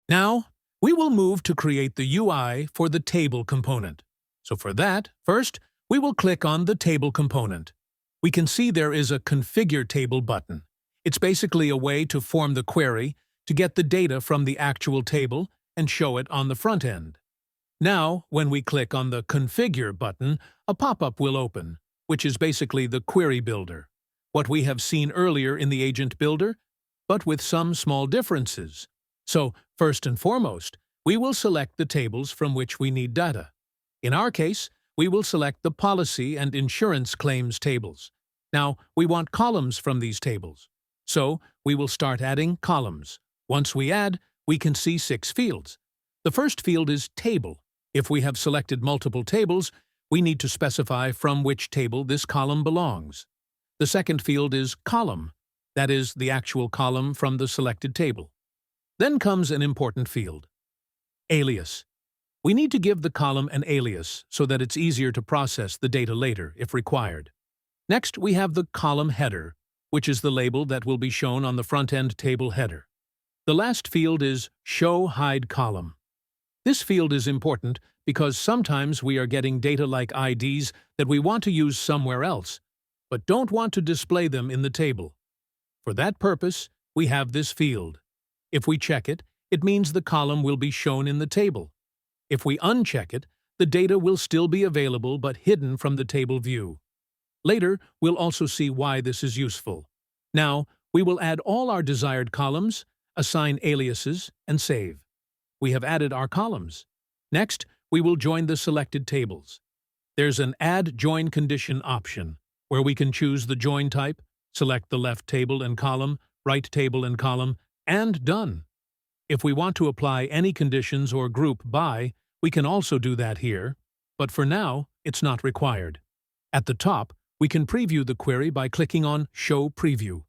Now, we will move to create the UI for the table component. So for that, first, we will click on the table component. We can see there is a Configure Table button. It's basically a way to form the query to get the data from the actual table and show it on the front end. Now, when we click on the Configure button, a pop-up will open, which is basically the query builder, what we have seen earlier in the agent builder, but with some small differences. So, first and foremost, we will select the tables from which we need data. In our case, we will select the policy and insurance claims tables. Now, we want columns from these tables. So, we will start adding columns. Once we add, we can see 6 fields. The first field is Table. If we have selected multiple tables, we need to specify from which table this column belongs. The second field is Column. That is, the actual column from the selected table. Then comes an important field, Alias. We need to give the column an alias so that it's easier to process the data later, if required. Next, we have the column header, which is the label that will be shown on the front-end table header. The last field is Show Hide Column. This field is important because sometimes we are getting data like IDs that we want to use somewhere else, but don't want to display them in the table. For that purpose, we have this field. If we check it, it means the column will be shown in the table. If we uncheck it, the data will still be available but hidden from the table view. Later, we'll also see why this is useful. Now, we will add all our desired columns, assign aliases, and save. We have added our columns. Next, we will join the selected tables. There's an Add Join Condition option, where we can choose the join type, select the left table and column, right table and column, and done. If we want to apply any conditions or group by, we can also do that here, but for now, it's not required. At the top, we can preview the query by clicking on Show Preview.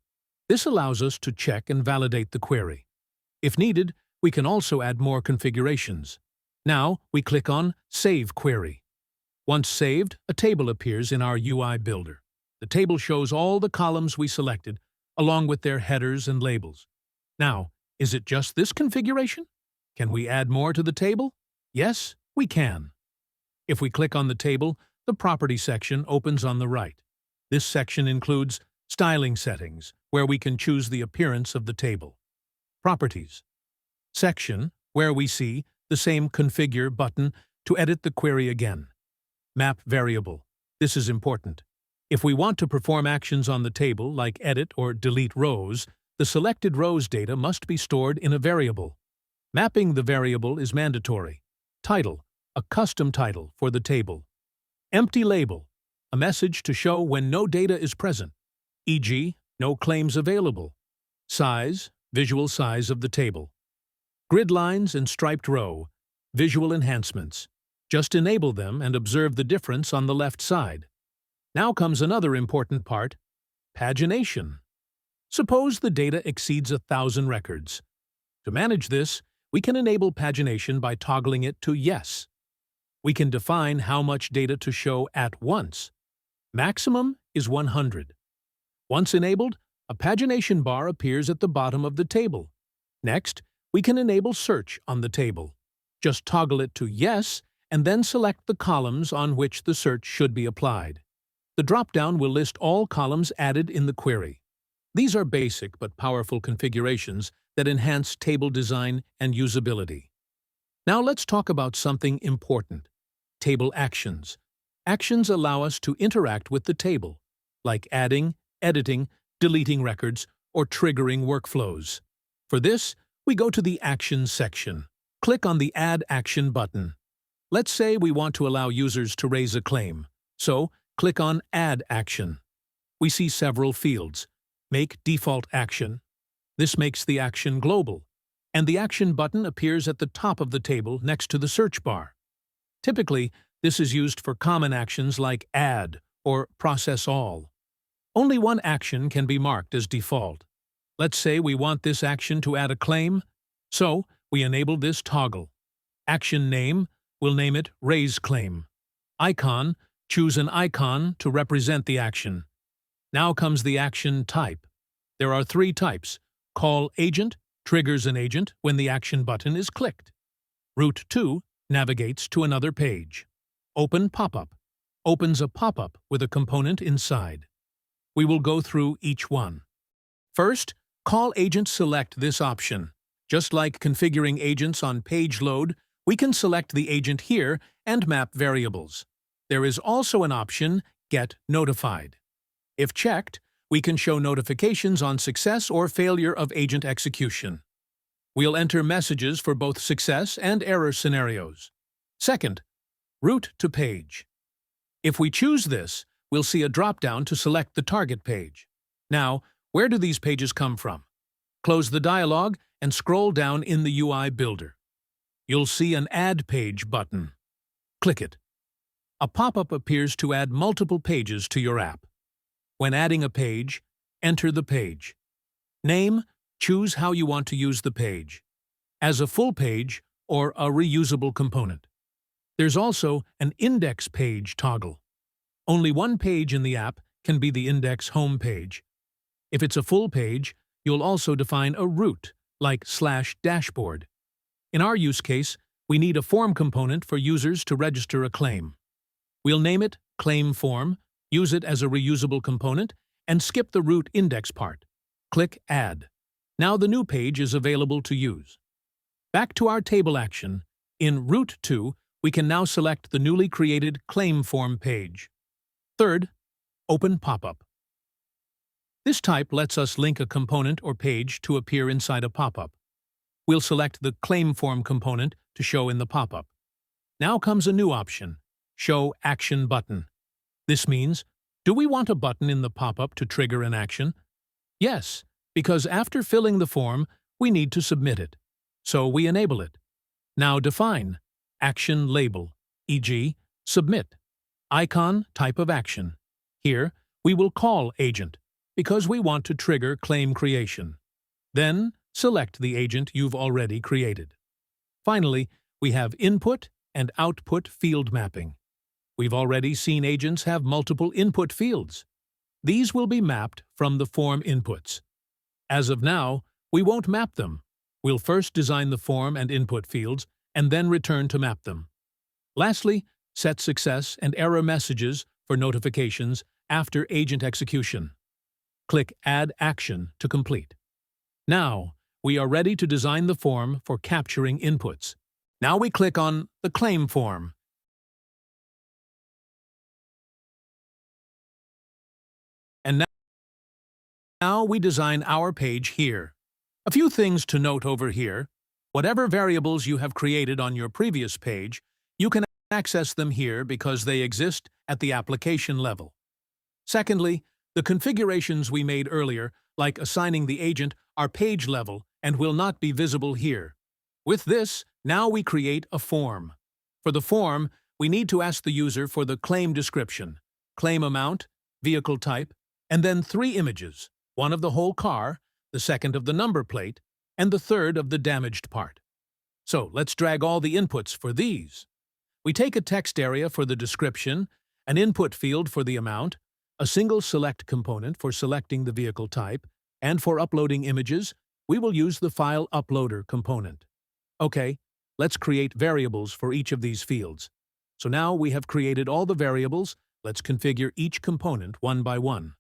This allows us to check and validate the query. If needed, we can also add more configurations. Now, we click on Save Query. Once saved, a table appears in our UI builder. The table shows all the columns we selected, along with their headers and labels. Now, is it just this configuration? Can we add more to the table? Yes, we can. If we click on the table, the Property section opens on the right. This section includes Styling Settings, where we can choose the appearance of the table. Properties section, where we see the same Configure button to edit the query again. Map Variable. This is important. If we want to perform actions on the table, like edit or delete rows, the selected rows data must be stored in a variable. Mapping the variable is mandatory. Title, a custom title for the table. Empty label, a message to show when no data is present, e.g., no claims available. Size, visual size of the table. Grid lines and striped row, visual enhancements. Just enable them and observe the difference on the left side. Now comes another important part, pagination. Suppose the data exceeds 1,000 records. To manage this, we can enable pagination by toggling it to Yes. We can define how much data to show at once. Maximum is 100. Once enabled, a pagination bar appears at the bottom of the table. Next, we can enable search on the table. Just toggle it to Yes and then select the columns on which the search should be applied. The drop-down will list all columns added in the query. These are basic but powerful configurations that enhance table design and usability. Now let's talk about something important, table actions. Actions allow us to interact with the table, like adding, editing, deleting records, or triggering workflows. For this, we go to the Actions section. Click on the Add Action button. Let's say we want to allow users to raise a claim, so click on Add Action. We see several fields. Make default action. This makes the action global, and the Action button appears at the top of the table next to the search bar. Typically, this is used for common actions like Add or Process All. Only one action can be marked as default. Let's say we want this action to add a claim, so we enable this toggle. Action name, we'll name it Raise Claim. Icon, choose an icon to represent the action. Now comes the action type. There are 3 types: Call Agent, triggers an agent when the action button is clicked. Route 2 navigates to another page. Open pop-up opens a pop-up with a component inside. We will go through each one. First, call agent select this option. Just like configuring agents on page load, we can select the agent here and map variables. There is also an option, Get Notified. If checked, we can show notifications on success or failure of agent execution. We'll enter messages for both success and error scenarios. Second, Route to Page. If we choose this, we'll see a drop-down to select the target page. Now, where do these pages come from? Close the dialog and scroll down in the UI Builder. You'll see an Add Page button. Click it. A pop-up appears to add multiple pages to your app. When adding a page, enter the page. Name, choose how you want to use the page, as a full page or a reusable component. There's also an index page toggle. Only one page in the app can be the index home page. If it's a full page, you'll also define a route, like /dashboard. In our use case, we need a form component for users to register a claim. We'll name it Claim Form, use it as a reusable component, and skip the route index part. Click Add. Now the new page is available to use. Back to our table action. In Route 2, we can now select the newly created Claim Form page. Third, Open Pop-up. This type lets us link a component or page to appear inside a pop-up. We'll select the Claim Form component to show in the pop-up. Now comes a new option, Show Action Button. This means, do we want a button in the pop-up to trigger an action? Yes, because after filling the form, we need to submit it. So we enable it. Now define Action Label, e.g., Submit. Icon Type of Action. Here, we will call Agent, because we want to trigger claim creation. Then, select the agent you've already created. Finally, we have Input and Output Field Mapping. We've already seen agents have multiple input fields. These will be mapped from the form inputs. As of now, we won't map them. We'll first design the form and input fields, and then return to map them. Lastly, set success and error messages for notifications after agent execution. Click Add Action to complete. Now, we are ready to design the form for capturing inputs. Now we click on the Claim Form. And now we design our page here. A few things to note over here. Whatever variables you have created on your previous page, you can access them here because they exist at the application level. Secondly, the configurations we made earlier, like assigning the agent, are page level and will not be visible here. With this, now we create a form. For the form, we need to ask the user for the claim description, claim amount, vehicle type, and then 3 images, one of the whole car, the second of the number plate, and the third of the damaged part. So let's drag all the inputs for these. We take a text area for the description, an input field for the amount, a single select component for selecting the vehicle type, and for uploading images, we will use the File Uploader component. Okay, let's create variables for each of these fields. So now we have created all the variables, let's configure each component one by one.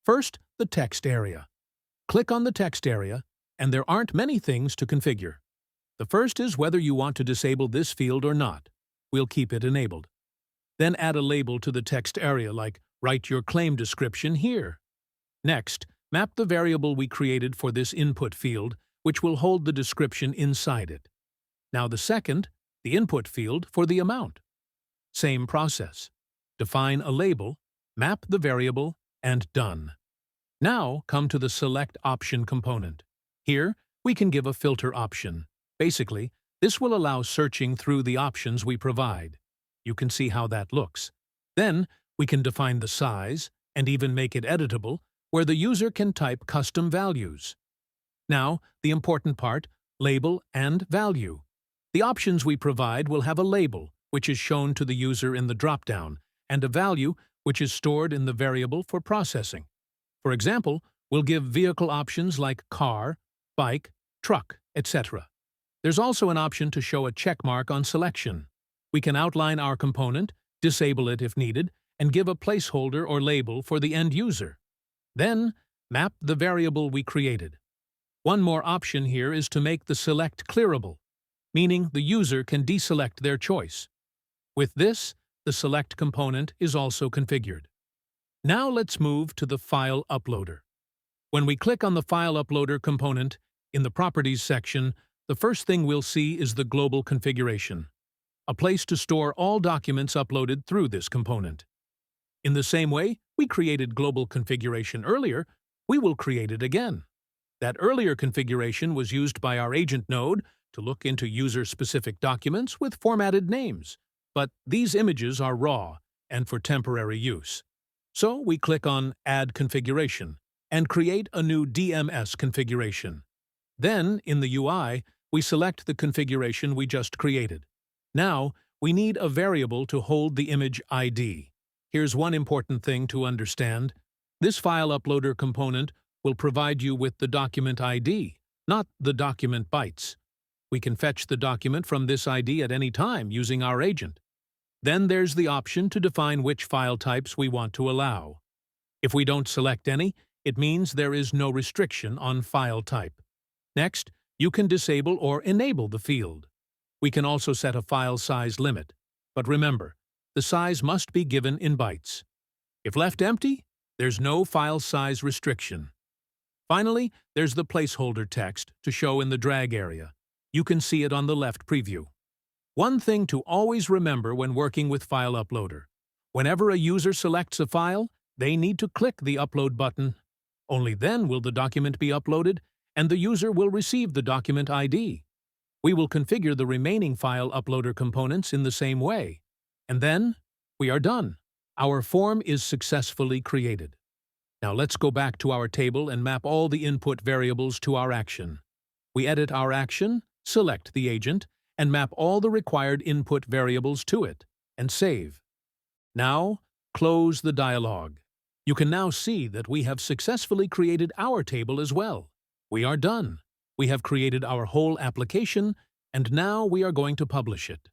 First, the text area. Click on the text area, and there aren't many things to configure. The first is whether you want to disable this field or not. We'll keep it enabled. Then add a label to the text area like Write your claim description here. Next, map the variable we created for this input field, which will hold the description inside it. Now the second, the input field for the amount. Same process. Define a label, map the variable, and done. Now come to the Select Option component. Here, we can give a filter option. Basically, this will allow searching through the options we provide. You can see how that looks. Then, we can define the size, and even make it editable, where the user can type custom values. Now, the important part, label and value. The options we provide will have a label, which is shown to the user in the drop-down, and a value, which is stored in the variable for processing. For example, we'll give vehicle options like car, bike, truck, etc. There's also an option to show a check mark on selection. We can outline our component, disable it if needed, and give a placeholder or label for the end user. Then, map the variable we created. One more option here is to make the select clearable, meaning the user can deselect their choice. With this, the select component is also configured. Now let's move to the File Uploader. When we click on the File Uploader component in the Properties section, the first thing we'll see is the global configuration, a place to store all documents uploaded through this component. In the same way we created global configuration earlier, we will create it again. That earlier configuration was used by our agent node to look into user-specific documents with formatted names, but these images are raw and for temporary use. So we click on Add Configuration and create a new DMS configuration. Then, in the UI, we select the configuration we just created. Now, we need a variable to hold the image ID. Here's one important thing to understand. This File Uploader component will provide you with the document ID, not the document bytes. We can fetch the document from this ID at any time using our agent. Then there's the option to define which file types we want to allow. If we don't select any, it means there is no restriction on file type. Next, you can disable or enable the field. We can also set a file size limit, but remember, the size must be given in bytes. If left empty, there's no file size restriction. Finally, there's the placeholder text to show in the drag area. You can see it on the left preview. One thing to always remember when working with File Uploader: whenever a user selects a file, they need to click the Upload button. Only then will the document be uploaded, and the user will receive the document ID. We will configure the remaining File Uploader components in the same way. And then, we are done. Our form is successfully created. Now let's go back to our table and map all the input variables to our action. We edit our action, select the agent, and map all the required input variables to it, and save. Now, close the dialog. You can now see that we have successfully created our table as well. We are done. We have created our whole application, and now we are going to publish it.